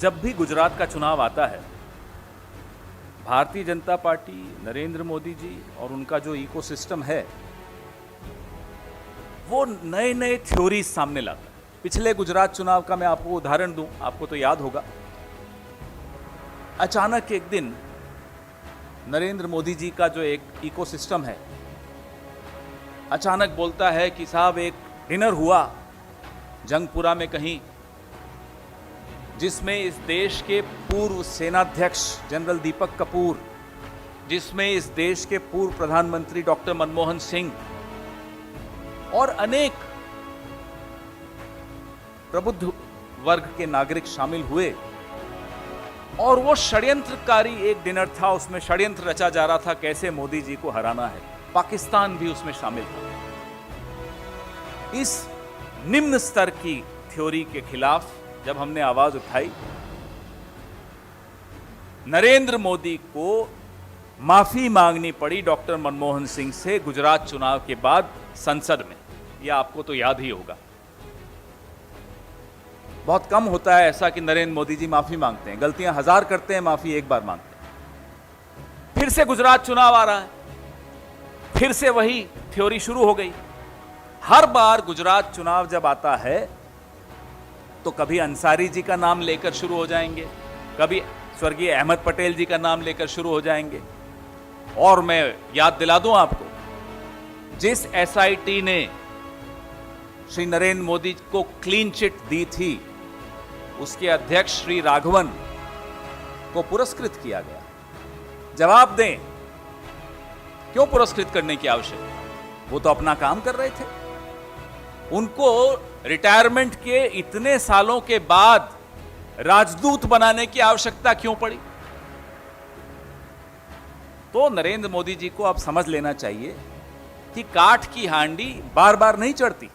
जब भी गुजरात का चुनाव आता है, भारतीय जनता पार्टी, नरेंद्र मोदी जी और उनका जो इकोसिस्टम है, वो नए नए थ्योरीज सामने लाता है। पिछले गुजरात चुनाव का मैं आपको उदाहरण दूं, आपको तो याद होगा। अचानक एक दिन नरेंद्र मोदी जी का जो एक इकोसिस्टम है, अचानक बोलता है कि साहब एक डिनर हुआ जंगपुरा में कहीं, जिसमें इस देश के पूर्व सेनाध्यक्ष जनरल दीपक कपूर, जिसमें इस देश के पूर्व प्रधानमंत्री डॉक्टर मनमोहन सिंह और अनेक प्रबुद्ध वर्ग के नागरिक शामिल हुए। और वो षड्यंत्रकारी एक डिनर था, उसमें षड्यंत्र रचा जा रहा था कैसे मोदी जी को हराना है। पाकिस्तान भी उसमें शामिल था। इस निम्न स्तर की थ्योरी के खिलाफ जब हमने आवाज उठाई, नरेंद्र मोदी को माफी मांगनी पड़ी डॉक्टर मनमोहन सिंह से गुजरात चुनाव के बाद संसद में। यह आपको तो याद ही होगा। बहुत कम होता है ऐसा कि नरेंद्र मोदी जी माफी मांगते हैं। गलतियां हजार करते हैं, माफी एक बार मांगते हैं। फिर से गुजरात चुनाव आ रहा है, फिर से वही थ्योरी शुरू हो गई। हर बार गुजरात चुनाव जब आता है तो कभी अंसारी जी का नाम लेकर शुरू हो जाएंगे, कभी स्वर्गीय अहमद पटेल जी का नाम लेकर शुरू हो जाएंगे। और मैं याद दिला दूं आपको, जिस एसआईटी ने श्री नरेंद्र मोदी को क्लीन चिट दी थी, उसके अध्यक्ष श्री राघवन को पुरस्कृत किया गया। जवाब दें, क्यों पुरस्कृत करने की आवश्यकता? वो तो अपना काम कर रहे थे। उनको रिटायरमेंट के इतने सालों के बाद राजदूत बनाने की आवश्यकता क्यों पड़ी? तो नरेंद्र मोदी जी को अब समझ लेना चाहिए कि काठ की हांडी बार बार नहीं चढ़ती।